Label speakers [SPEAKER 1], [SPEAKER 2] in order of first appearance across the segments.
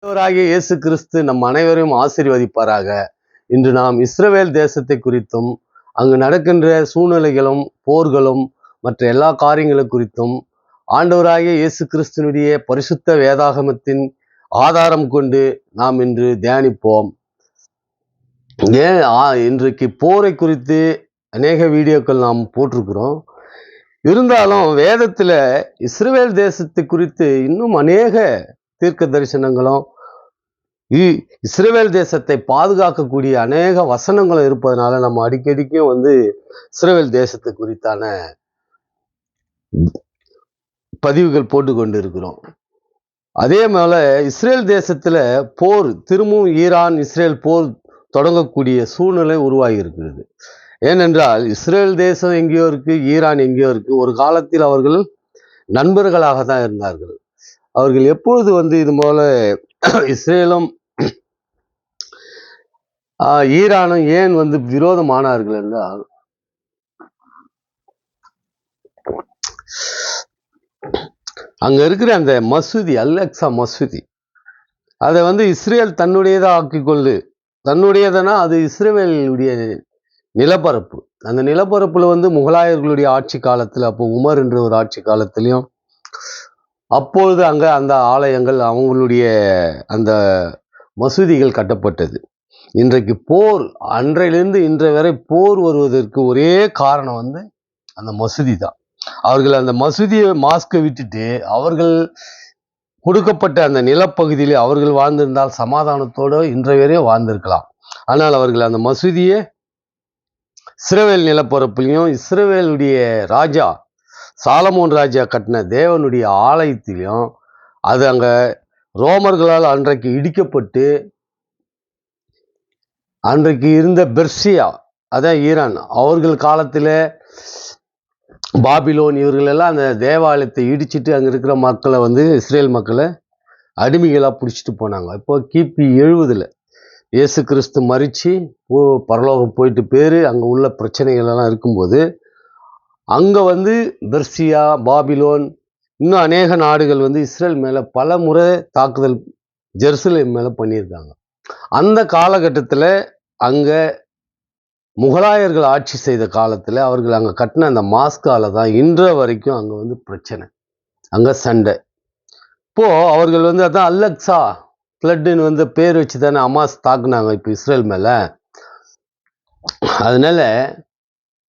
[SPEAKER 1] ஆண்டவராகிய இயேசு கிறிஸ்து நம் அனைவரையும் ஆசீர்வதிப்பாராக. இன்று நாம் இஸ்ரவேல் தேசத்தை குறித்தும் அங்கு நடக்கின்ற சூழ்நிலைகளும் போர்களும் மற்ற எல்லா காரியங்களும் குறித்தும் ஆண்டவராகிய இயேசு கிறிஸ்துனுடைய பரிசுத்த வேதாகமத்தின் ஆதாரம் கொண்டு நாம் இன்று தியானிப்போம். இன்றைக்கு போரை குறித்து அநேக வீடியோக்கள் நாம் போட்டிருக்கிறோம். இருந்தாலும் வேதத்துல இஸ்ரவேல் தேசத்தை குறித்து இன்னும் அநேக தீர்க்க தரிசனங்களும் இஸ்ரவேல் தேசத்தை பாதுகாக்கக்கூடிய அநேக வசனங்களும் இருப்பதனால நம்ம அடிக்கடிக்கும் இஸ்ரவேல் தேசத்தை குறித்தான பதிவுகள் போட்டு கொண்டு இருக்கிறோம். அதே போல இஸ்ரேல் தேசத்துல போர் திரும்பவும் ஈரான் இஸ்ரேல் போர் தொடங்கக்கூடிய சூழ்நிலை உருவாகி இருக்கிறது. ஏனென்றால் இஸ்ரேல் தேசம் எங்கேயோ இருக்கு, ஈரான் எங்கேயோ இருக்கு. ஒரு காலத்தில் அவர்கள் நண்பர்களாக தான் இருந்தார்கள். அவர்கள் எப்பொழுது இது போல இஸ்ரேலும் ஈரானும் ஏன் விரோதமானார்கள் என்றால், அங்க இருக்கிற அந்த மசூதி, அல்-அக்ஸா மசூதி, அதை இஸ்ரேல் தன்னுடையதா ஆக்கிக்கொண்டு, தன்னுடையதுனா அது இஸ்ரேலுடைய நிலப்பரப்பு. அந்த நிலப்பரப்புல முகலாயர்களுடைய ஆட்சி காலத்துல, அப்போ உமர் என்ற ஒரு ஆட்சி காலத்திலையும் அப்பொழுது அங்க அந்த ஆலயங்கள் அவங்களுடைய அந்த மசூதிகள் கட்டப்பட்டது. இன்றைக்கு போர், அன்றையிலிருந்து இன்றைய வரை போர் வருவதற்கு ஒரே காரணம் அந்த மசூதி தான். அவர்கள் அந்த மசூதியை மாஸ்கை விட்டுட்டு அவர்கள் கொடுக்கப்பட்ட அந்த நிலப்பகுதியிலே அவர்கள் வாழ்ந்திருந்தால் சமாதானத்தோடு இன்றைய வரையும் வாழ்ந்திருக்கலாம். ஆனால் அவர்கள் அந்த மசூதியை இஸ்ரவேல் நிலப்பரப்புலையும் இஸ்ரவேலுடைய ராஜா சாலமோன் ராஜா கட்டின தேவனுடைய ஆலயத்திலையும் அது அங்க ரோமர்களால் அன்றைக்கு இடிக்கப்பட்டு, அன்றைக்கு இருந்த பெர்சியா, அதான் ஈரான், அவர்கள் காலத்துல பாபிலோன் இவர்கள் எல்லாம் அந்த தேவாலயத்தை இடிச்சிட்டு அங்க இருக்கிற மக்களை இஸ்ரேல் மக்களை அடிமைகளா பிடிச்சிட்டு போனாங்க. இப்போ கிபி 70 இயேசு கிறிஸ்து மரிச்சு பரலோகம் போயிட்டு பேரு அங்க உள்ள பிரச்சனைகள் எல்லாம் இருக்கும்போது அங்க பெர்சியா, பாபிலோன், இன்னும் அநேக நாடுகள் இஸ்ரேல் மேல பல முறை தாக்குதல் ஜெருசலேம் மேல பண்ணியிருக்காங்க. அந்த காலகட்டத்துல அங்க முகலாயர்கள் ஆட்சி செய்த காலத்துல அவர்கள் அங்க கட்டின அந்த மாஸ்கால தான் இன்ற வரைக்கும் அங்க பிரச்சனை, அங்க சண்டை. இப்போ அவர்கள் அதான் அல்-அக்ஸா ஃப்ளட்னு பேர் வச்சு தானே ஹமாஸ் தாக்குனாங்க இப்போ இஸ்ரேல் மேல. அதனால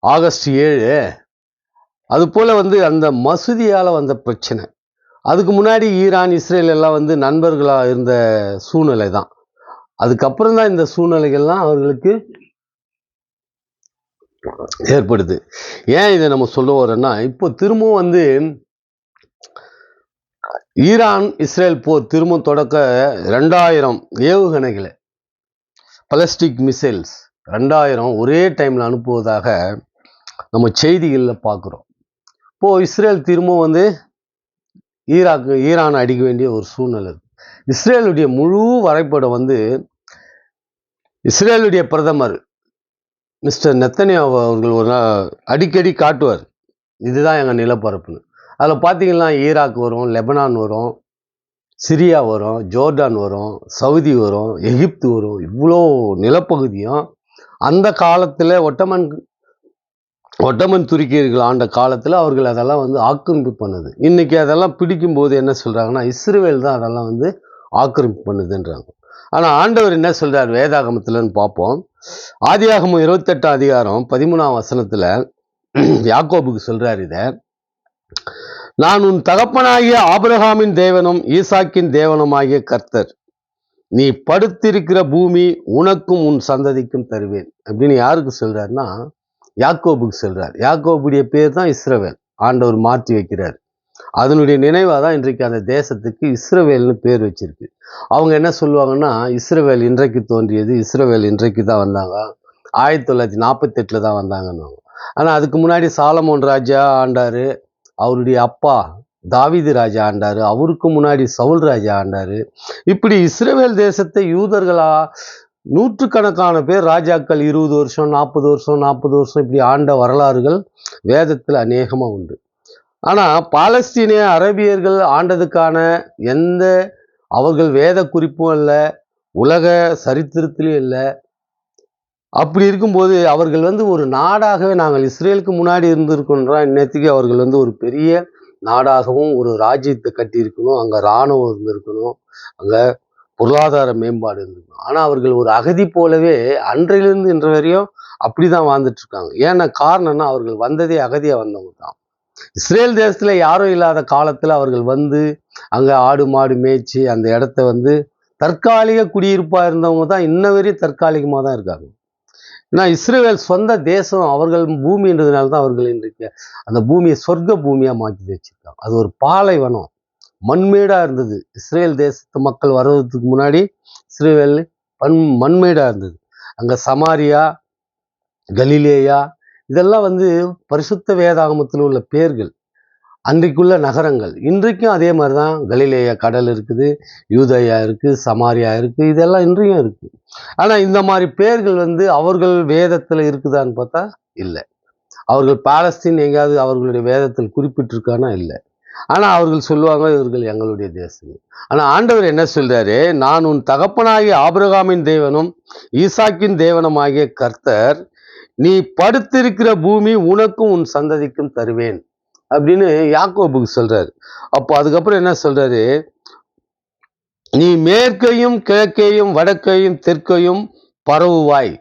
[SPEAKER 1] ஆகஸ்ட் 7 அது போல அந்த மசூதியால வந்த பிரச்சனை. அதுக்கு முன்னாடி ஈரான் இஸ்ரேல் எல்லாம் நண்பர்களா இருந்த சூழ்நிலை தான். அதுக்கப்புறம் தான் இந்த சூழ்நிலைகள்லாம் அவர்களுக்கு ஏற்படுது. ஏன் இதை நம்ம சொல்ல வரோம்னா, இப்போ திரும்பவும் ஈரான் இஸ்ரேல் போர் திரும்பவும் தொடக்க 2000 ஏவுகணைகளை, பலஸ்டிக் மிசைல்ஸ் 2000 ஒரே டைம்ல அனுப்புவதாக நம்ம செய்திகள்ல பார்க்குறோம். இப்போ இஸ்ரேல் திரும்பவும் ஈரான் அடிக்க வேண்டிய ஒரு சூழ்நிலை. இஸ்ரேலுடைய முழு வரைபடம் இஸ்ரேலுடைய பிரதமர் மிஸ்டர் நெத்தன்யாஹூ அவர்கள் ஒரு அடிக்கடி காட்டுவார், இதுதான் எங்க நிலப்பரப்புன்னு. அதில் பார்த்தீங்கன்னா ஈராக் வரும், லெபனான் வரும், சிரியா வரும், ஜோர்டான் வரும், சவுதி வரும், எகிப்து வரும். இவ்வளோ நிலப்பகுதியும் அந்த காலத்தில் ஒட்டமன் துருக்கியர்கள் ஆண்ட காலத்தில் அவர்கள் அதெல்லாம் ஆக்கிரமிப்பு பண்ணுது. இன்னைக்கு அதெல்லாம் பிடிக்கும் போது என்ன சொல்றாங்கன்னா, இஸ்ரேல் தான் அதெல்லாம் ஆக்கிரமிப்பு பண்ணுதுன்றாங்க. ஆனால் ஆண்டவர் என்ன சொல்றார் வேதாகமத்தில்னு பார்ப்போம். ஆதியாகமம் 28 அதிகாரம் 13ஆம் வசனத்துல யாக்கோபுக்கு சொல்றார், இத நான் உன் தகப்பனாகிய ஆபிரகாமின் தேவனும் ஈசாக்கின் தேவனுமாகிய கர்த்தர், நீ படுத்திருக்கிற பூமி உனக்கும் உன் சந்ததிக்கும் தருவேன் அப்படின்னு யாருக்கு சொல்றாருன்னா யாக்கோபுக்கு சொல்றார். யாக்கோபுடைய பேர் தான் இஸ்ரவேல், ஆண்டவர் மாற்றி வைக்கிறார். அதனுடைய நினைவாக தான் இன்றைக்கு அந்த தேசத்துக்கு இஸ்ரவேல்னு பேர் வச்சிருக்கு. அவங்க என்ன சொல்லுவாங்கன்னா, இஸ்ரவேல் இன்றைக்கு தோன்றியது, இஸ்ரவேல் இன்றைக்கு தான் வந்தாங்க, 1948 தான் வந்தாங்கன்னு. ஆனால் அதுக்கு முன்னாடி சாலமோன் ராஜா ஆண்டாரு, அவருடைய அப்பா தாவீது ராஜா ஆண்டாரு, அவருக்கு முன்னாடி சவுல் ராஜா ஆண்டாரு. இப்படி இஸ்ரவேல் தேசத்தை யூதர்களா நூற்றுக்கணக்கான பேர் ராஜாக்கள் 20 வருஷம் 40 வருஷம் 40 வருஷம் இப்படி ஆண்ட வரலாறுகள் வேதத்தில் அநேகமா உண்டு. ஆனா பாலஸ்தீனிய அரபியர்கள் ஆண்டதுக்கான எந்த அவர்கள் வேத குறிப்பும் இல்லை, உலக சரித்திரத்திலும் இல்லை. அப்படி இருக்கும்போது அவர்கள் வந்து ஒரு நாடாகவே, நாங்கள் இஸ்ரேலுக்கு முன்னாடி இருந்திருக்கோன்றா இன்னத்துக்கு அவர்கள் வந்து ஒரு பெரிய நாடாகவும் ஒரு ராஜ்யத்தை கட்டியிருக்கணும், அங்கே இராணுவம் இருந்திருக்கணும், அங்கே பொருளாதார மேம்பாடு இருந்திருக்கணும். ஆனால் அவர்கள் ஒரு அகதி போலவே அன்றையிலிருந்து இன்று வரையும் அப்படிதான் வாழ்ந்துட்டு இருக்காங்க. ஏன்னா காரணம்னா அவர்கள் வந்ததே அகதியா வந்தவங்க தான். இஸ்ரேல் தேசத்துல யாரும் இல்லாத காலத்துல அவர்கள் வந்து அங்க ஆடு மாடு மேய்ச்சி அந்த இடத்த வந்து தற்காலிக குடியிருப்பா இருந்தவங்க தான் இன்ன வரையும் தற்காலிகமா தான் இருக்காங்க. ஏன்னா இஸ்ரேல் சொந்த தேசம், அவர்கள் பூமின்றதுனால தான் அவர்கள் இன்றைக்கு அந்த பூமியை சொர்க்க பூமியா மாற்றி வச்சிருக்காங்க. அது ஒரு பாலைவனம், மண்மேடா இருந்தது. இஸ்ரேல் தேசத்து மக்கள் வர்றதுக்கு முன்னாடி இஸ்ரேல் மண்மேடா இருந்தது. அங்க சமாரியா, கலிலேயா, இதெல்லாம் வந்து பரிசுத்த வேதாகமத்தில் உள்ள பேர்கள், அன்றைக்குள்ள நகரங்கள். இன்றைக்கும் அதே மாதிரி தான். கலிலேயா கடல் இருக்குது, யூதயா இருக்குது, சமாரியா இருக்குது, இதெல்லாம் இன்றையும் இருக்கு. ஆனால் இந்த மாதிரி பேர்கள் வந்து அவர்கள் வேதத்தில் இருக்குதான்னு பார்த்தா இல்லை. அவர்கள் பாலஸ்தீன் எங்கேயாவது அவர்களுடைய வேதத்தில் குறிப்பிட்டிருக்கானா இல்லை. ஆனால் அவர்கள் சொல்லுவாங்க இவர்கள் எங்களுடைய தேசம். ஆனால் ஆண்டவர் என்ன சொல்றாரு, நான் உன் தகப்பனாகிய ஆபிரகாமின் தேவனும் ஈசாக்கின் தேவனுமாகிய கர்த்தர், நீ படுத்திருக்கிற பூமி உனக்கும் உன் சந்ததிக்கும் தருவேன் அப்படின்னு யாக்கோபுக்கு சொல்றாரு. அப்போ அதுக்கப்புறம் என்ன சொல்றாரு, நீ மேற்கையும் கிழக்கையும் வடக்கையும் தெற்கையும் பரவுவாய்,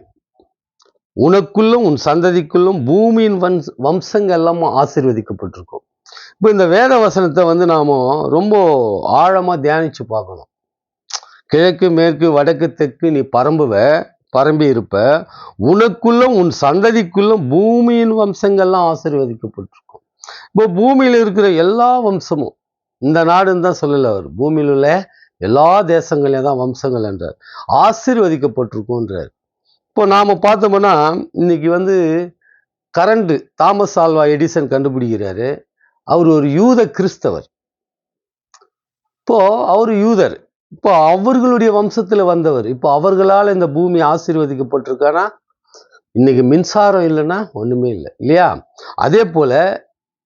[SPEAKER 1] உனக்குள்ளும் உன் சந்ததிக்குள்ளும் பூமியின் வம்சங்கள் எல்லாம் ஆசீர்வதிக்கப்பட்டிருக்கும். இப்போ இந்த வேத வசனத்தை வந்து நாம ரொம்ப ஆழமா தியானிச்சு பார்க்கணும். கிழக்கு மேற்கு வடக்கு தெற்கு நீ பரம்பி இருப்ப, உனக்குள்ளும் உன் சந்ததிக்குள்ளும் பூமியின் வம்சங்கள்லாம் ஆசீர்வதிக்கப்பட்டிருக்கும். இப்போ பூமியில் இருக்கிற எல்லா வம்சமும், இந்த நாடுன்னு தான் சொல்லல அவர், பூமியில் உள்ள எல்லா தேசங்களையும் தான் வம்சங்கள் என்றார், ஆசீர்வதிக்கப்பட்டிருக்கும்ன்றார். இப்போ நாம பார்த்தோம்னா இன்னைக்கு வந்து கரண்ட் தாமஸ் ஆல்வா எடிசன் கண்டுபிடிக்கிறாரு. அவர் ஒரு யூத கிறிஸ்தவர். இப்போ அவர் யூதர், இப்போ அவர்களுடைய வம்சத்துல வந்தவர். இப்போ அவர்களால் இந்த பூமி ஆசீர்வதிக்கப்பட்டிருக்கானா? இன்னைக்கு மின்சாரம் இல்லைன்னா ஒண்ணுமே இல்லை, இல்லையா? அதே போல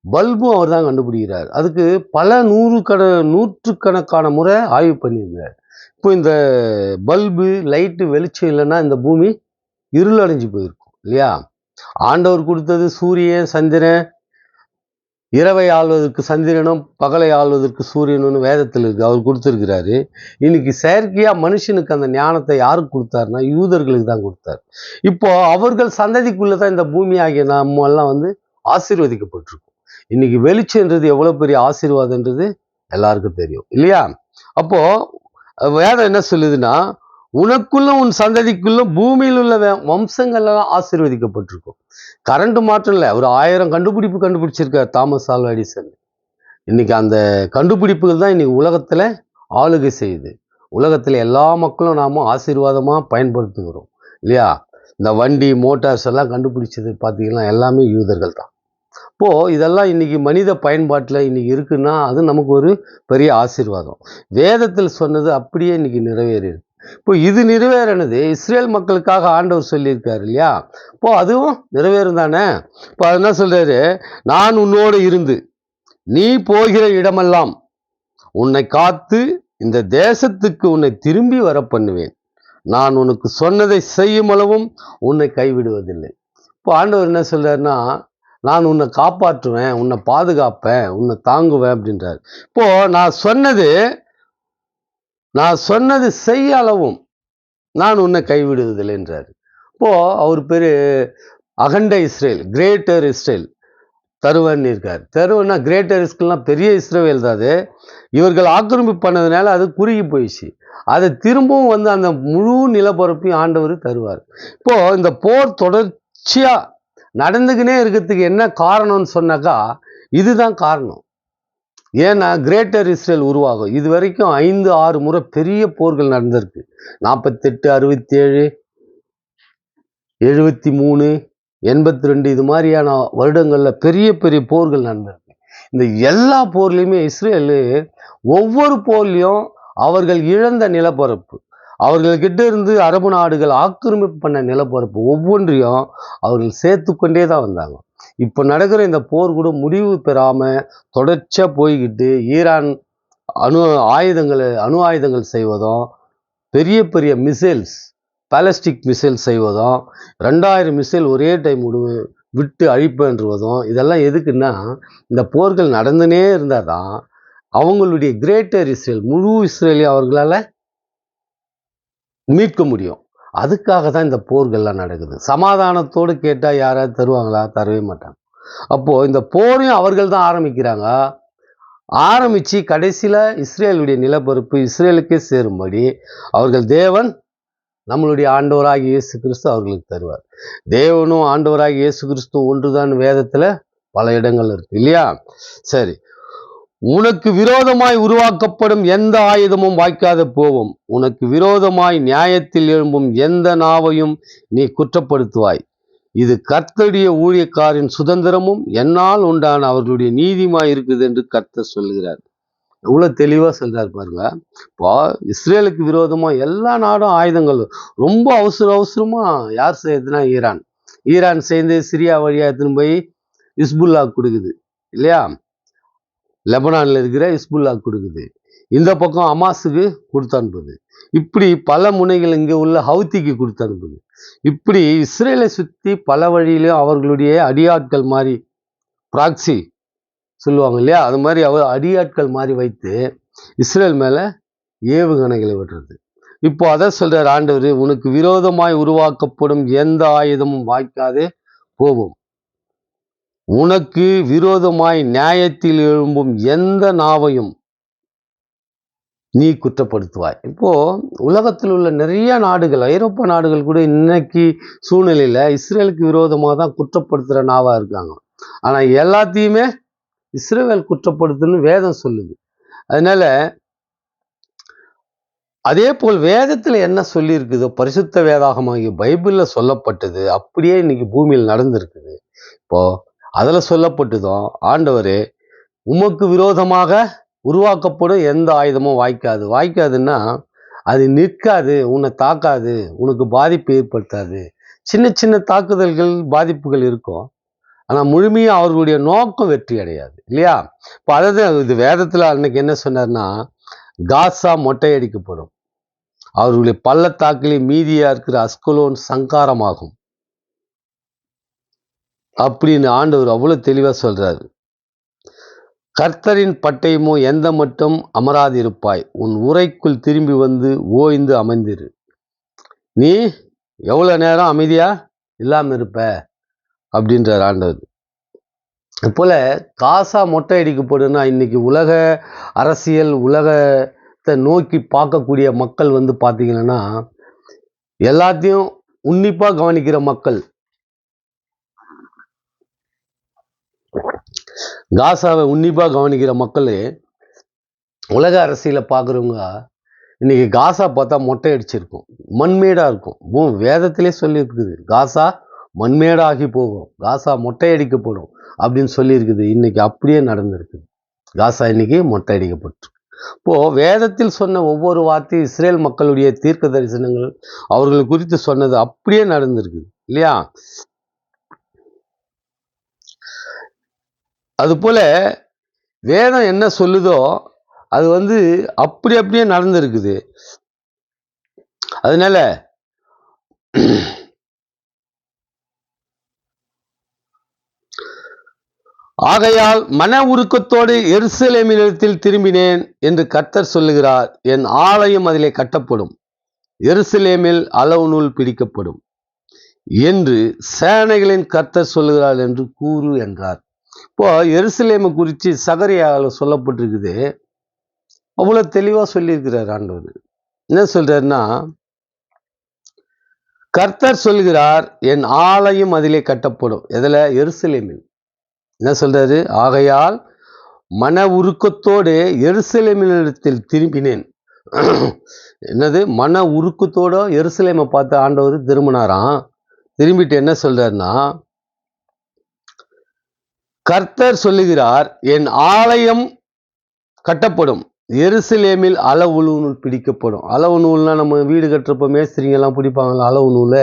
[SPEAKER 1] பல்பும் அவர் தான் கண்டுபிடிக்கிறார். அதுக்கு பல நூற்றுக்கணக்கான முறை ஆய்வு பண்ணியிருந்தார். இப்போ இந்த பல்பு லைட்டு வெளிச்சம் இல்லைன்னா இந்த பூமி இருள் அடைஞ்சு போயிருக்கும், இல்லையா? ஆண்டவர் கொடுத்தது சூரியன் சந்திரன், இரவை ஆள்வதற்கு சந்திரனும் பகலை ஆள்வதற்கு சூரியனும் வேதத்தில் இருக்கு, அவர் கொடுத்துருக்கிறாரு. இன்னைக்கு செயற்கையா மனுஷனுக்கு அந்த ஞானத்தை யாருக்கு கொடுத்தாருன்னா யூதர்களுக்கு தான் கொடுத்தாரு. இப்போ அவர்கள் சந்ததிக்குள்ளதான் இந்த பூமி ஆகிய நம்ம எல்லாம் வந்து ஆசீர்வதிக்கப்பட்டிருக்கும். இன்னைக்கு வெளிச்சம்ன்றது எவ்வளவு பெரிய ஆசீர்வாதம்ன்றது எல்லாருக்கும் தெரியும், இல்லையா? அப்போ வேதம் என்ன சொல்லுதுன்னா, உனக்குள்ளும் உன் சந்ததிக்குள்ளும் பூமியில் உள்ள வம்சங்கள் எல்லாம் ஆசீர்வதிக்கப்பட்டிருக்கும். கரண்ட் மாற்றம் இல்லை, ஒரு 1000 கண்டுபிடிச்சிருக்கார் தாமஸ் ஆல்வா எடிசன். இன்னைக்கு அந்த கண்டுபிடிப்புகள் தான் இன்னைக்கு உலகத்துல ஆளுகை செய்யுது. உலகத்துல எல்லா மக்களும் நாம ஆசீர்வாதமா பயன்படுத்துகிறோம், இல்லையா? இந்த வண்டி மோட்டார்ஸ் எல்லாம் கண்டுபிடிச்சது பார்த்தீங்கன்னா எல்லாமே யூதர்கள் தான். இப்போ இதெல்லாம் இன்னைக்கு மனித பயன்பாட்டில் இன்னைக்கு இருக்குன்னா அது நமக்கு ஒரு பெரிய ஆசீர்வாதம். வேதத்தில் சொன்னது அப்படியே இன்னைக்கு நிறைவேறியிருக்கு. இப்போ இது நிறைவேறினது இஸ்ரேல் மக்களுக்காக ஆண்டவர் சொல்லியிருக்காரு, இல்லையா? இப்போ அதுவும் நிறைவேறும் தானே. இப்போ அது என்ன சொல்றாரு, நான் உன்னோடு இருந்து நீ போகிற இடமெல்லாம் உன்னை காத்து இந்த தேசத்துக்கு உன்னை திரும்பி வர பண்ணுவேன், நான் உனக்கு சொன்னதை செய்யும் அளவும் உன்னை கைவிடுவதில்லை. இப்போ ஆண்டவர் என்ன சொல்றாருன்னா, நான் உன்னை காப்பாற்றுவேன், உன்னை பாதுகாப்பேன், உன்னை தாங்குவேன் அப்படின்றார். இப்போ நான் சொன்னது செய்ய அளவும் நான் உன்னை கைவிடுவதில்லை என்றார். இப்போ அவர் பேரு அகண்ட இஸ்ரேல், கிரேட்டர் இஸ்ரேல் தருவன் இருக்கார். தருவன்னா கிரேட்டர் இஸ்ரேல்னா பெரிய இஸ்ரேல் தான். அது இவர்கள் ஆக்கிரமிப்பு பண்ணதுனால அது குறுகி போயிடுச்சு. அதை திரும்பவும் வந்து அந்த முழு நிலப்பரப்பையும் ஆண்டவர் தருவார். இப்போ இந்த போர் தொடர்ச்சியா நடந்துக்கினே இருக்கிறதுக்கு என்ன காரணம்னு சொன்னாக்கா இதுதான் காரணம். ஏன்னா கிரேட்டர் இஸ்ரேல் உருவாகும். இது வரைக்கும் 5-6 முறை பெரிய போர்கள் நடந்திருக்கு. 48, 67, 73, 82 இது மாதிரியான வருடங்கள்ல பெரிய பெரிய போர்கள் நடந்திருக்கு. இந்த எல்லா போர்லையுமே இஸ்ரேலு ஒவ்வொரு போர்லையும் அவர்கள் இழந்த நிலப்பரப்பு, அவர்கள்கிட்ட இருந்து அரபு நாடுகள் ஆக்கிரமிப்பு பண்ண நிலப்பரப்பு ஒவ்வொன்றையும் அவர்கள் சேர்த்து கொண்டே தான் வந்தாங்க. இப்போ நடக்கிற இந்த போர் கூட முடிவு பெறாம தொடர்ச்சியா போய்கிட்டு ஈரான் அணு ஆயுதங்கள் செய்வதும், பெரிய பெரிய மிசைல்ஸ், பாலஸ்டிக் மிசைல் செய்வதும், 2000 மிசைல் ஒரே டைம் விட்டு அழிப்பேன்றுவதும், இதெல்லாம் எதுக்குன்னா, இந்த போர்கள் நடந்துனே இருந்தால் தான் அவங்களுடைய கிரேட்டர் இஸ்ரேல், முழு இஸ்ரேலையும் அவர்களால் மீட்க முடியும். அதுக்காக தான் இந்த போர்கள்லாம் நடக்குது. சமாதானத்தோடு கேட்டால் யாராவது தருவாங்களா? தரவே மாட்டாங்க. அப்போது இந்த போரையும் அவர்கள் தான் ஆரம்பிக்கிறாங்க. ஆரம்பித்து கடைசியில் இஸ்ரேலுடைய நிலப்பரப்பு இஸ்ரேலுக்கே சேரும்படி அவர்கள் தேவன் நம்மளுடைய ஆண்டவராகிய இயேசு கிறிஸ்து அவர்களுக்கு தருவார். தேவனும் ஆண்டவராகிய இயேசு கிறிஸ்து ஒன்றுதான் வேதத்தில் பல இடங்கள் இருக்கு இல்லையா? சரி, உனக்கு விரோதமாய் உருவாக்கப்படும் எந்த ஆயுதமும் வாய்க்காத போவும். உனக்கு விரோதமாய் நியாயத்தில் எழும்பும் எந்த நாவையும் நீ குற்றப்படுத்துவாய். இது கர்த்தருடைய ஊழியக்காரின் சுதந்திரமும் என்னால் உண்டான அவர்களுடைய நீதியுமாய் இருக்குது என்று கர்த்தர் சொல்லுகிறார். எவ்வளவு தெளிவா சொல்றாரு பாருங்க. இப்போ இஸ்ரேலுக்கு விரோதமா எல்லா நாடும் ஆயுதங்கள் ரொம்ப அவசரமா யார் செய்யுதுன்னா ஈரான் சேர்ந்து சிரியா வழியா எடுத்துன்னு போய் இஸ்புல்லா கொடுக்குது இல்லையா? லெபனான்ல இருக்கிற இஸ்புல்லா கொடுக்குது. இந்த பக்கம் அமாஸுக்கு கொடுத்து அனுப்புது. இப்படி பல முனைகள் இங்கே உள்ள ஹவுத்திக்கு கொடுத்து அனுப்புது. இப்படி இஸ்ரேலை சுற்றி பல வழியிலும் அவர்களுடைய அடியாட்கள் மாதிரி பிராக்சி சொல்லுவாங்க இல்லையா? அது மாதிரி அடியாட்கள் மாதிரி வைத்து இஸ்ரேல் மேலே ஏவுகணைகளை விடுறது. இப்போ அதை சொல்றார் ஆண்டவர், உனக்கு விரோதமாய் உருவாக்கப்படும் எந்த ஆயுதமும் வாய்க்காதே போகும். உனக்கு விரோதமாய் நியாயத்தில் எழும்பும் எந்த நாவையும் நீ குற்றப்படுத்துவாய். இப்போ உலகத்தில் உள்ள நிறைய நாடுகள், ஐரோப்பா நாடுகள் கூட இன்னைக்கு சூழ்நிலையில இஸ்ரேலுக்கு விரோதமாக தான் குற்றப்படுத்துகிற நாவா இருக்காங்க. ஆனால் எல்லாத்தையுமே இஸ்ரேல் குற்றப்படுத்துன்னு வேதம் சொல்லுது. அதனால அதே போல் வேதத்தில் என்ன சொல்லி இருக்குதோ, பரிசுத்த வேதாகமாகிய பைபிளில் சொல்லப்பட்டது அப்படியே இன்னைக்கு பூமியில் நடந்திருக்குது. இப்போ அதில் சொல்லப்பட்டதும் ஆண்டவரே, உமக்கு விரோதமாக உருவாக்கப்படும் எந்த ஆயுதமும் வாய்க்காதுன்னா அது நிற்காது, உன்னை தாக்காது, உனக்கு பாதிப்பு ஏற்படுத்தாது. சின்ன சின்ன தாக்குதல்கள் பாதிப்புகள் இருக்கும். ஆனால் முழுமையாக அவர்களுடைய நோக்கம் வெற்றி அடையாது இல்லையா? இப்போ அதாவது இது வேதத்தில் அன்னைக்கு என்ன சொன்னார்னா, காசா மொட்டையடிக்கப்படும், அவர்களுடைய பள்ளத்தாக்கிலே மீதியா இருக்கிற அஸ்கலோன் சங்காரமாகும் அப்படின்னு ஆண்டவர் அவ்வளவு தெளிவா சொல்றாரு. கர்த்தரின் பட்டயமோ எந்த மட்டும் அமராதிருப்பாய், உன் உரைக்குள் திரும்பி வந்து ஓய்ந்து அமைந்திரு. நீ எவ்வளவு நேரம் அமைதியா இல்லாம இருப்ப அப்படின்றார் ஆண்டவர். போல காசா மொட்டை அடிக்கப்படுன்னா இன்னைக்கு உலக அரசியல், உலகத்தை நோக்கி பார்க்கக்கூடிய மக்கள் வந்து பார்த்தீங்கன்னா எல்லாத்தையும் உன்னிப்பா கவனிக்கிற மக்கள். காசாவை உன்னிப்பா கவனிக்கிற மக்களே உலக அரசியலை பார்க்குறவங்க இன்னைக்கு காசா பார்த்தா மொட்டை அடிச்சிருக்கும், மண்மேடாக இருக்கும். வேதத்திலே சொல்லியிருக்குது, காசா மண்மேடாகி போகும், காசா மொட்டை அடிக்கப்படும் அப்படின்னு சொல்லியிருக்குது. இன்னைக்கு அப்படியே நடந்திருக்குது. காசா இன்னைக்கு மொட்டை அடிக்கப்பட்டு. இப்போது வேதத்தில் சொன்ன ஒவ்வொரு வார்த்தையும் இஸ்ரேல் மக்களுடைய தீர்க்க தரிசனங்கள் அவர்கள் குறித்து சொன்னது அப்படியே நடந்திருக்குது இல்லையா? அதுபோல வேதம் என்ன சொல்லுதோ அது வந்து அப்படியே நடந்திருக்குது. அதனால ஆகையால் மன உருக்கத்தோடு எருசலேமினிடத்தில் திரும்பினேன் என்று கர்த்தர் சொல்லுகிறார். என் ஆலயம் அதிலே கட்டப்படும், எருசலேமில் அளவு நூல் பிடிக்கப்படும் என்று சேனைகளின் கர்த்தர் சொல்லுகிறார் என்று கூறு என்றார். இப்போ எருசலேமை குறித்து சகரியாவில் சொல்லப்பட்டிருக்குது. அவ்வளோ தெளிவாக சொல்லியிருக்கிறார் ஆண்டவர். என்ன சொல்றாருன்னா, கர்த்தர் சொல்கிறார் என் ஆலயம் அதிலே கட்டப்படும். எதில்? எருசலேமில். என்ன சொல்றாரு? ஆகையால் மன உருக்கத்தோடு எருசலேமினிடத்தில் திரும்பினேன். என்னது? மன உருக்கத்தோட எருசலேமை பார்த்து ஆண்டவர் திரும்பினாராம். திரும்பிட்டு என்ன சொல்றாருன்னா, கர்த்தர் சொல்லுகிறார் என் ஆலயம் கட்டப்படும், எருசலேமில் அளவு நூல் பிடிக்கப்படும். அளவு நூல்னா நம்ம வீடு கட்டுறப்ப மேஸ்திரிங்கெல்லாம் பிடிப்பாங்கல்ல அளவு நூல்,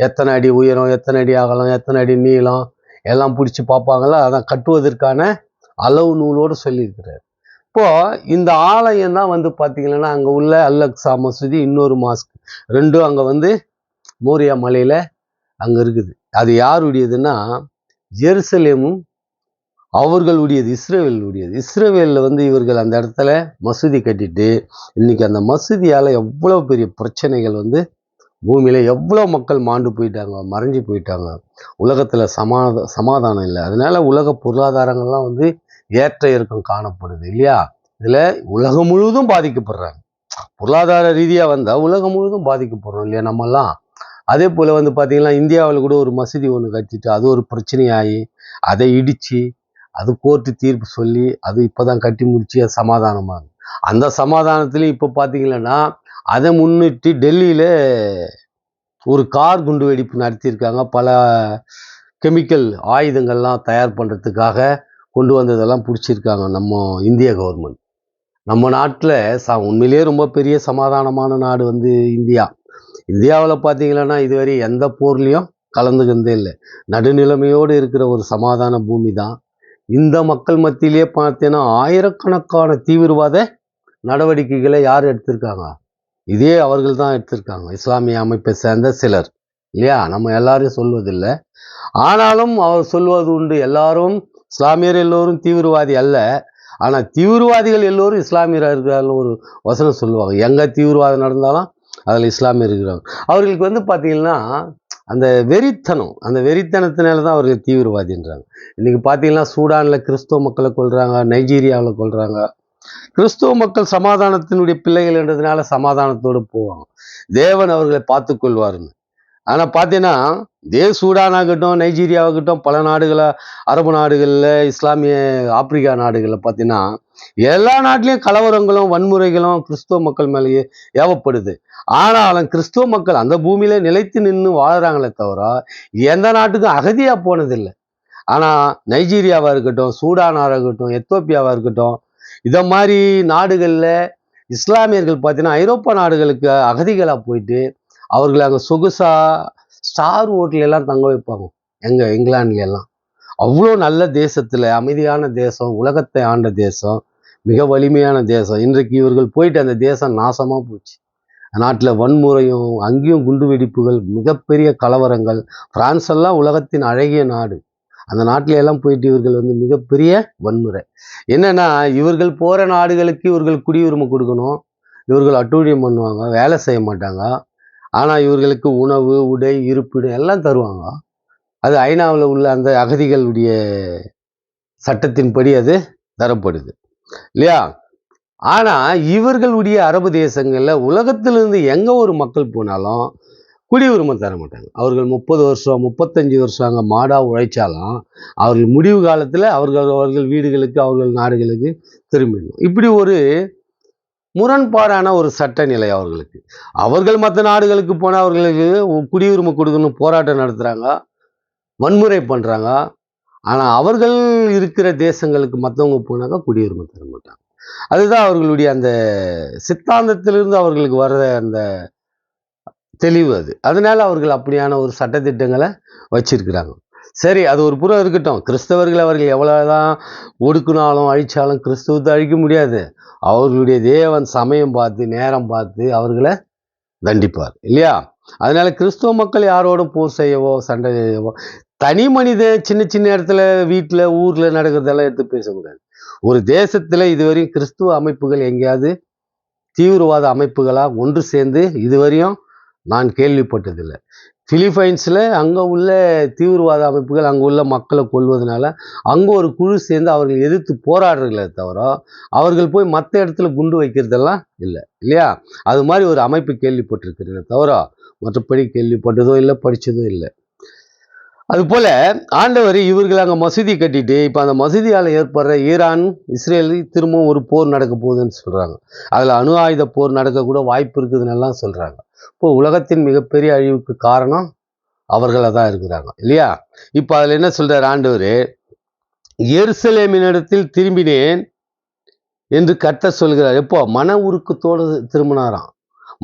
[SPEAKER 1] எத்தனை அடி உயரம், எத்தனை அடி அகலம், எத்தனை அடி நீளம் எல்லாம் பிடிச்சி பார்ப்பாங்கள்ல, அதான் கட்டுவதற்கான அளவு நூலோடு சொல்லியிருக்கிறார். இப்போ இந்த ஆலயம் தான் வந்து பார்த்தீங்கன்னா அங்கே உள்ள அல்-அக்ஸா மசூதி, இன்னொரு மாஸ்க், ரெண்டும் அங்கே வந்து மோரியா மலையில அங்கே இருக்குது. அது யாருடையதுன்னா ஜெருசலேமும் அவர்களுடையது, இஸ்ரவேலுடையது. இஸ்ரவேலில் வந்து இவர்கள் அந்த இடத்துல மசூதி கட்டிட்டு இன்னைக்கு அந்த மசூதியால் எவ்வளோ பெரிய பிரச்சனைகள் வந்து பூமியில எவ்வளோ மக்கள் மாண்டு போயிட்டாங்க, மறைஞ்சு போயிட்டாங்க. உலகத்தில் சமாதானம் இல்லை. அதனால உலக பொருளாதாரங்கள்லாம் வந்து ஏற்ற இறக்கம் காணப்படுது இல்லையா? இதில் உலகம் முழுவதும் பாதிக்கப்படுறாங்க. பொருளாதார ரீதியாக வந்தால் உலகம் முழுவதும் பாதிக்கப்படுறோம் இல்லையா நம்மெல்லாம்? அதே போல் வந்து பார்த்தீங்கன்னா இந்தியாவில் கூட ஒரு மசூதி ஒன்று கட்டிட்டு அது ஒரு பிரச்சனையாகி அதை இடித்து அது கோர்ட்டு தீர்ப்பு சொல்லி அது இப்போ தான் கட்டி முடிச்சு அது சமாதானமாகும். அந்த சமாதானத்துலேயும் இப்போ பார்த்தீங்கன்னா அதை முன்னிட்டு டெல்லியில் ஒரு கார் குண்டு வெடிப்பு நடத்தியிருக்காங்க. பல கெமிக்கல் ஆயுதங்கள்லாம் தயார் பண்ணுறதுக்காக கொண்டு வந்ததெல்லாம் பிடிச்சிருக்காங்க நம்ம இந்திய கவர்மெண்ட். நம்ம நாட்டில் உண்மையிலேயே ரொம்ப பெரிய சமாதானமான நாடு வந்து இந்தியா. இந்தியாவில் பார்த்தீங்கன்னா இதுவரை எந்த போர்லேயும் கலந்துக்கிறதே இல்லை. நடுநிலைமையோடு இருக்கிற ஒரு சமாதான பூமி தான். இந்த மக்கள் மத்தியிலே பார்த்தீங்கன்னா ஆயிரக்கணக்கான தீவிரவாத நடவடிக்கைகளை யார் எடுத்திருக்காங்க? இதே அவர்கள் தான் எடுத்திருக்காங்க. இஸ்லாமிய அமைப்பை சேர்ந்த சிலர் இல்லையா? நம்ம எல்லாரையும் சொல்வதில்லை. ஆனாலும் அவர் சொல்வது உண்டு, எல்லாரும் இஸ்லாமியர் எல்லோரும் தீவிரவாதி அல்ல, ஆனால் தீவிரவாதிகள் எல்லோரும் இஸ்லாமியராக இருக்கிறார்கள் ஒரு வசனம் சொல்லுவாங்க. எங்கே தீவிரவாதம் நடந்தாலும் அதில் இஸ்லாமியர் இருக்கிறாங்க. அவர்களுக்கு வந்து பார்த்தீங்கன்னா அந்த வெறித்தனம், அந்த வெறித்தனத்தினால தான் அவர்கள் தீவிரவாதின்றாங்க. இன்றைக்கி பார்த்தீங்கன்னா சூடானில் கிறிஸ்துவ மக்களை கொல்றாங்க, நைஜீரியாவில் கொல்றாங்க. கிறிஸ்துவ மக்கள் சமாதானத்தினுடைய பிள்ளைகள் என்றதுனால சமாதானத்தோடு போவாங்க. தேவன் அவர்களை பார்த்து கொள்வாருன்னு. ஆனால் பார்த்தீங்கன்னா சூடானாகட்டும், நைஜீரியாவாகட்டும், பல நாடுகளை, அரபு நாடுகளில், இஸ்லாமிய ஆப்பிரிக்கா நாடுகளில் பார்த்தீங்கன்னா எல்லா நாட்டிலையும் கலவரங்களும் வன்முறைகளும் கிறிஸ்துவ மக்கள் மேலேயே ஏவப்படுது. ஆனாலும் கிறிஸ்துவ மக்கள் அந்த பூமியில நிலைத்து நின்று வாழறாங்களே தவிர எந்த நாட்டுக்கும் அகதியாக போனதில்லை. ஆனால் நைஜீரியாவாக இருக்கட்டும், சூடானாக இருக்கட்டும், எத்தோப்பியாவாக இருக்கட்டும், இதை மாதிரி நாடுகளில் இஸ்லாமியர்கள் பார்த்தீங்கன்னா ஐரோப்பா நாடுகளுக்கு அகதிகளாக போயிட்டு அவர்களை அங்கே சொகுசா ஸ்டார் ஹோட்டல் எல்லாம் தங்க வைப்பாங்க. இங்கிலாந்துல எல்லாம் அவ்வளோ நல்ல தேசத்தில், அமைதியான தேசம், உலகத்தை ஆண்ட தேசம், மிக வலிமையான தேசம். இன்றைக்கு இவர்கள் போயிட்டு அந்த தேசம் நாசமாக போச்சு. நாட்டில் வன்முறையும், அங்கேயும் குண்டு வெடிப்புகள், மிகப்பெரிய கலவரங்கள். பிரான்ஸ் எல்லாம் உலகத்தின் அழகிய நாடு. அந்த நாட்டில எல்லாம் போயிட்டு இவர்கள் வந்து மிகப்பெரிய வன்முறை. என்னன்னா இவர்கள் போகிற நாடுகளுக்கு இவர்கள் குடியுரிமை கொடுக்கணும், இவர்கள் அட்டூழியம் பண்ணுவாங்க, வேலை செய்ய மாட்டாங்க. ஆனால் இவர்களுக்கு உணவு, உடை, இருப்பிடம் எல்லாம் தருவாங்க. அது ஐநாவில் உள்ள அந்த அகதிகளுடைய சட்டத்தின்படி அது தரப்படுது இல்லையா? ஆனால் இவர்களுடைய அரபு தேசங்களில் உலகத்திலிருந்து எங்கே ஒரு மக்கள் போனாலும் குடியுரிமை தர மாட்டாங்க. அவர்கள் 30 வருஷம் 35 வருஷம் அங்கே மாடா உழைச்சாலும் அவர்கள் முடிவு காலத்தில் அவர்கள் வீடுகளுக்கு, அவர்கள் நாடுகளுக்கு திரும்பிடணும். இப்படி ஒரு முரண்பாடான ஒரு சட்ட நிலை அவர்களுக்கு. அவர்கள் மற்ற நாடுகளுக்கு போனால் அவர்களுக்கு குடியுரிமை கொடுக்கணும் போராட்டம் நடத்துகிறாங்க, வன்முறை பண்ணுறாங்க. ஆனால் அவர்கள் இருக்கிற தேசங்களுக்கு மற்றவங்க போனாக்கா குடியுரிமை தர மாட்டாங்க. அதுதான் அவர்களுடைய அந்த சித்தாந்தத்திலிருந்து அவர்களுக்கு வர்ற அந்த தெளிவு அது. அதனால அவர்கள் அப்படியான ஒரு சட்டத்திட்டங்களை வச்சிருக்கிறாங்க. சரி, அது ஒரு புறம் இருக்கட்டும். கிறிஸ்தவர்கள் அவர்கள் எவ்வளவுதான் ஒடுக்குனாலும் அழிச்சாலும் கிறிஸ்துவத்தை அழிக்க முடியாது. அவர்களுடைய தேவன் சமயம் பார்த்து நேரம் பார்த்து அவர்களை தண்டிப்பார் இல்லையா? அதனால கிறிஸ்துவ மக்கள் யாரோடும் போர் செய்யவோ சண்டை செய்யவோ, தனி மனித சின்ன சின்ன இடத்துல வீட்டில் ஊரில் நடக்கிறதெல்லாம் எடுத்து பேசக்கூடாது. ஒரு தேசத்தில் இதுவரையும் கிறிஸ்துவ அமைப்புகள் எங்கேயாவது தீவிரவாத அமைப்புகளாக ஒன்று சேர்ந்து இதுவரையும் நான் கேள்விப்பட்டதில்லை. பிலிப்பைன்ஸில் அங்கே உள்ள தீவிரவாத அமைப்புகள் அங்கே உள்ள மக்களை கொல்வதனால அங்கே ஒரு குழு சேர்ந்து அவர்கள் எதிர்த்து போராடுறீங்களே தவிர அவர்கள் போய் மற்ற இடத்துல குண்டு வைக்கிறதெல்லாம் இல்லை இல்லையா? அது மாதிரி ஒரு அமைப்பு கேள்விப்பட்டிருக்கிறீங்க தவிர மற்றபடி கேள்விப்பட்டதோ இல்லை, படித்ததோ இல்லை. அதுபோல் ஆண்டவர் இவர்கள் அங்கே மசூதி கட்டிட்டு இப்போ அந்த மசூதியால் ஏற்படுற ஈரான் இஸ்ரேல் திரும்பவும் ஒரு போர் நடக்க போகுதுன்னு சொல்கிறாங்க. அதில் அணு ஆயுத போர் நடக்கக்கூட வாய்ப்பு இருக்குதுன்னெல்லாம் சொல்கிறாங்க. இப்போ உலகத்தின் மிகப்பெரிய அழிவுக்கு காரணம் அவர்களாக தான் இருக்கிறாங்க இல்லையா? இப்போ அதில் என்ன சொல்கிறார் ஆண்டவர்? எருசலேமினிடத்தில் திரும்பினேன் என்று கர்த்தர் சொல்கிறார். எப்போ? மன உருக்கத்தோடு திரும்பினாராம்.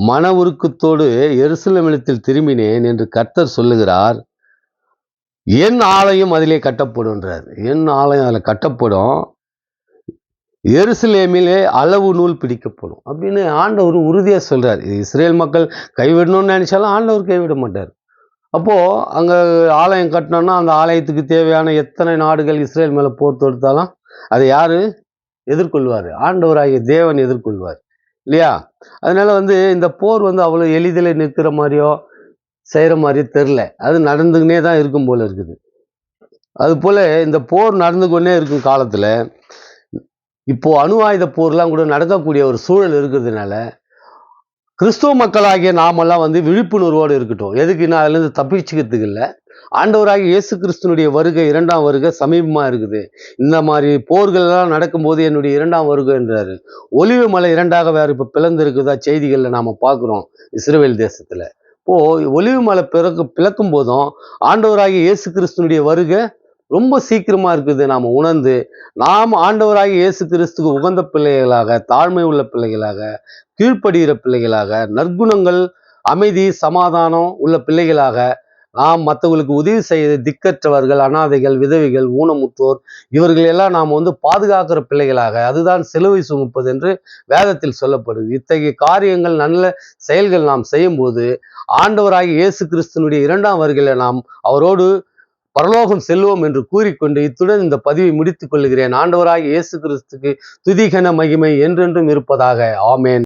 [SPEAKER 1] மன உருக்கத்தோடு எருசலேமினிடத்தில் திரும்பினேன் என்று கர்த்தர் சொல்லுகிறார். என் ஆலயம் அதிலே கட்டப்படுன்றார். என் ஆலயம் அதில் கட்டப்படும். எருசலேமிலே அளவு நூல் பிடிக்கப்படும் அப்படின்னு ஆண்டவர் உறுதியா சொல்றார். இஸ்ரேல் மக்கள் கைவிடணும்னு நினைச்சாலும் ஆண்டவர் கைவிட மாட்டார். அப்போ அங்க ஆலயம் கட்டணும்னா அந்த ஆலயத்துக்கு தேவையான எத்தனை நாடுகள் இஸ்ரேல் மேல போர் தொடுத்தாலும் அதை யாரு எதிர்கொள்வார்? ஆண்டவராகிய தேவன் எதிர்கொள்வார் இல்லையா? அதனால இந்த போர் அவ்வளவு எளிதில் நிற்கிற மாதிரியோ செய்யற மாதிரியோ தெரில. அது நடந்துக்கினே தான் இருக்கும் போல இருக்குது. அது போல இந்த போர் நடந்து கொண்டே இருக்கும் காலத்துல இப்போ அணு ஆயுத போர்லாம் கூட நடக்கக்கூடிய ஒரு சூழல் இருக்கிறதுனால கிறிஸ்துவ மக்களாகிய நாமெல்லாம் விழிப்புணர்வோடு இருக்கட்டும். எதுக்குன்னா அதுல இருந்து தப்பிச்சுக்கிறதுக்கு இல்லை. ஆண்டவராகிய இயேசு கிறிஸ்துனுடைய வருகை, இரண்டாம் வருகை சமீபமா இருக்குது. இந்த மாதிரி போர்கள் எல்லாம் நடக்கும்போது என்னுடைய இரண்டாம் வருகை என்றாரு. ஒலிவு மலை இரண்டாக வேற இப்ப பிளந்து இருக்குதா செய்திகள்ல நாம பார்க்கிறோம் இஸ்ரவேல் தேசத்துல. இப்போ ஒலிவு மலை பிளக்கும் போதும் ஆண்டவராகிய இயேசு கிறிஸ்துனுடைய வருகை ரொம்ப சீக்கிரமா இருக்குது. நாம உணர்ந்து நாம் ஆண்டவராகிய இயேசு கிறிஸ்துக்கு உகந்த பிள்ளைகளாக, தாழ்மை உள்ள பிள்ளைகளாக, கீழ்ப்படுகிற பிள்ளைகளாக, நற்குணங்கள், அமைதி, சமாதானம் உள்ள பிள்ளைகளாக நாம் மற்றவங்களுக்கு உதவி செய்ய திக்கற்றவர்கள், அனாதைகள், விதவிகள், ஊனமுற்றோர் இவர்கள் எல்லாம் நாம் பாதுகாக்கிற பிள்ளைகளாக, அதுதான் சிலுவை சுமப்பது என்று வேதத்தில் சொல்லப்படுது. இத்தகைய காரியங்கள், நல்ல செயல்கள் நாம் செய்யும் போது ஆண்டவராகிய இயேசு கிறிஸ்துனுடைய இரண்டாம் வருகையில நாம் அவரோடு பரலோகம் செல்வோம் என்று கூறிக்கொண்டு இத்துடன் இந்த பதிவை முடித்துக் கொள்கிறேன். ஆண்டவராகிய இயேசு கிறிஸ்துக்கு துதிகன மகிமை என்றென்றும் இருப்பதாக. ஆமேன்.